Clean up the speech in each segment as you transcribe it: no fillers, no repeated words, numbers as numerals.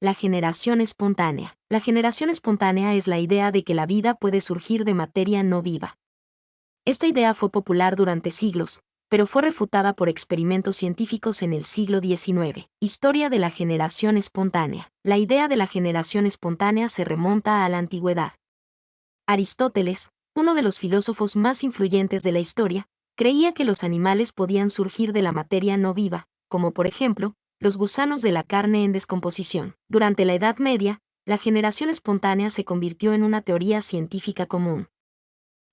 La generación espontánea. La generación espontánea es la idea de que la vida puede surgir de materia no viva. Esta idea fue popular durante siglos, pero fue refutada por experimentos científicos en el siglo XIX. Historia de la generación espontánea. La idea de la generación espontánea se remonta a la antigüedad. Aristóteles, uno de los filósofos más influyentes de la historia, creía que los animales podían surgir de la materia no viva, como por ejemplo, los gusanos de la carne en descomposición. Durante la Edad Media, la generación espontánea se convirtió en una teoría científica común.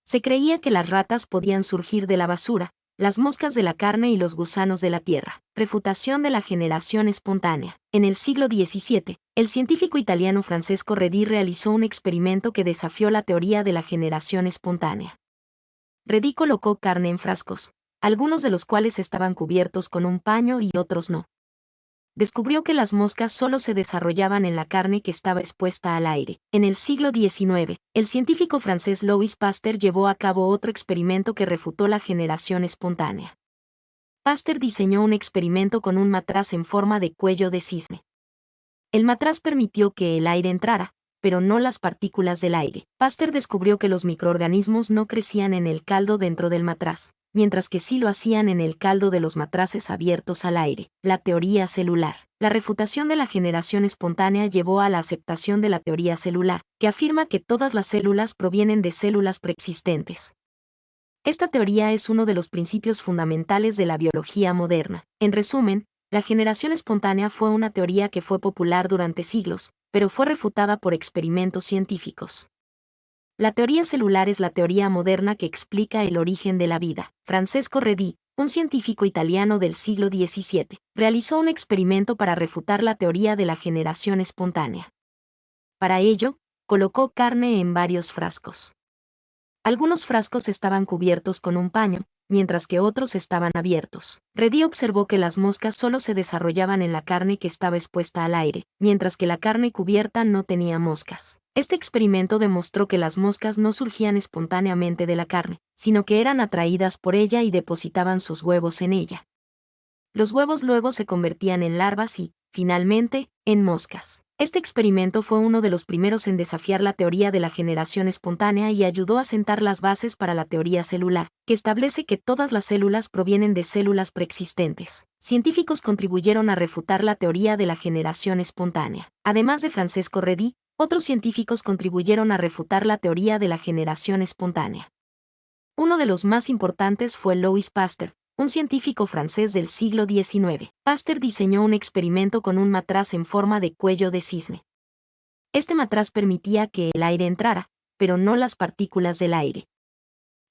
Se creía que las ratas podían surgir de la basura, las moscas de la carne y los gusanos de la tierra. Refutación de la generación espontánea. En el siglo XVII, el científico italiano Francesco Redi realizó un experimento que desafió la teoría de la generación espontánea. Redi colocó carne en frascos, algunos de los cuales estaban cubiertos con un paño y otros no. Descubrió que las moscas solo se desarrollaban en la carne que estaba expuesta al aire. En el siglo XIX, el científico francés Louis Pasteur llevó a cabo otro experimento que refutó la generación espontánea. Pasteur diseñó un experimento con un matraz en forma de cuello de cisne. El matraz permitió que el aire entrara, pero no las partículas del aire. Pasteur descubrió que los microorganismos no crecían en el caldo dentro del matraz, mientras que sí lo hacían en el caldo de los matraces abiertos al aire. La teoría celular. La refutación de la generación espontánea llevó a la aceptación de la teoría celular, que afirma que todas las células provienen de células preexistentes. Esta teoría es uno de los principios fundamentales de la biología moderna. En resumen, la generación espontánea fue una teoría que fue popular durante siglos, pero fue refutada por experimentos científicos. La teoría celular es la teoría moderna que explica el origen de la vida. Francesco Redi, un científico italiano del siglo XVII, realizó un experimento para refutar la teoría de la generación espontánea. Para ello, colocó carne en varios frascos. Algunos frascos estaban cubiertos con un paño, mientras que otros estaban abiertos. Redi observó que las moscas solo se desarrollaban en la carne que estaba expuesta al aire, mientras que la carne cubierta no tenía moscas. Este experimento demostró que las moscas no surgían espontáneamente de la carne, sino que eran atraídas por ella y depositaban sus huevos en ella. Los huevos luego se convertían en larvas y, finalmente, en moscas. Este experimento fue uno de los primeros en desafiar la teoría de la generación espontánea y ayudó a sentar las bases para la teoría celular, que establece que todas las células provienen de células preexistentes. Científicos contribuyeron a refutar la teoría de la generación espontánea. Además de Francesco Redi, otros científicos contribuyeron a refutar la teoría de la generación espontánea. Uno de los más importantes fue Louis Pasteur, un científico francés del siglo XIX. Pasteur diseñó un experimento con un matraz en forma de cuello de cisne. Este matraz permitía que el aire entrara, pero no las partículas del aire.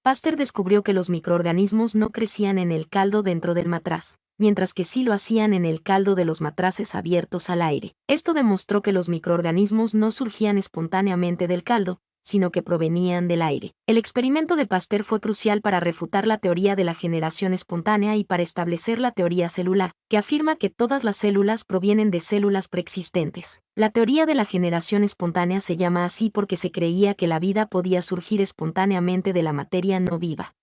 Pasteur descubrió que los microorganismos no crecían en el caldo dentro del matraz, mientras que sí lo hacían en el caldo de los matraces abiertos al aire. Esto demostró que los microorganismos no surgían espontáneamente del caldo, sino que provenían del aire. El experimento de Pasteur fue crucial para refutar la teoría de la generación espontánea y para establecer la teoría celular, que afirma que todas las células provienen de células preexistentes. La teoría de la generación espontánea se llama así porque se creía que la vida podía surgir espontáneamente de la materia no viva.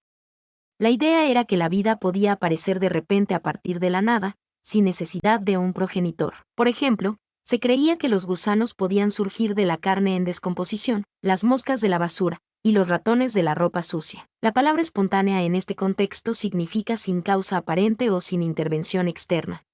La idea era que la vida podía aparecer de repente a partir de la nada, sin necesidad de un progenitor. Por ejemplo, se creía que los gusanos podían surgir de la carne en descomposición, las moscas de la basura, y los ratones de la ropa sucia. La palabra espontánea en este contexto significa sin causa aparente o sin intervención externa.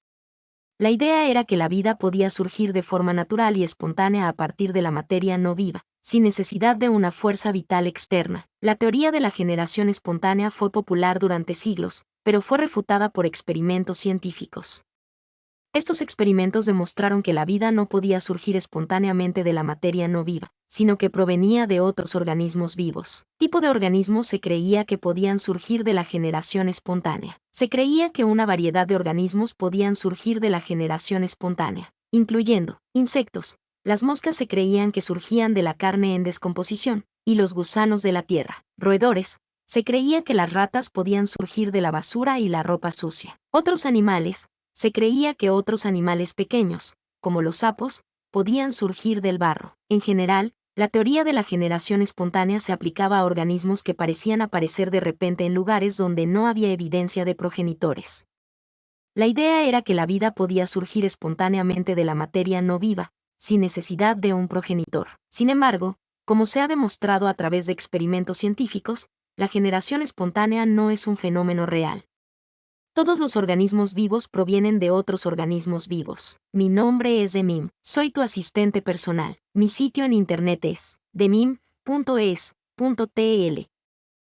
La idea era que la vida podía surgir de forma natural y espontánea a partir de la materia no viva, sin necesidad de una fuerza vital externa. La teoría de la generación espontánea fue popular durante siglos, pero fue refutada por experimentos científicos. Estos experimentos demostraron que la vida no podía surgir espontáneamente de la materia no viva, sino que provenía de otros organismos vivos. Tipo de organismos se creía que podían surgir de la generación espontánea. Se creía que una variedad de organismos podían surgir de la generación espontánea, incluyendo insectos. Las moscas se creían que surgían de la carne en descomposición, y los gusanos de la tierra. Roedores. Se creía que las ratas podían surgir de la basura y la ropa sucia. Otros animales. Se creía que otros animales pequeños, como los sapos, podían surgir del barro. En general, la teoría de la generación espontánea se aplicaba a organismos que parecían aparecer de repente en lugares donde no había evidencia de progenitores. La idea era que la vida podía surgir espontáneamente de la materia no viva, sin necesidad de un progenitor. Sin embargo, como se ha demostrado a través de experimentos científicos, la generación espontánea no es un fenómeno real. Todos los organismos vivos provienen de otros organismos vivos. Mi nombre es Demim, soy tu asistente personal. Mi sitio en internet es demim.es.tl.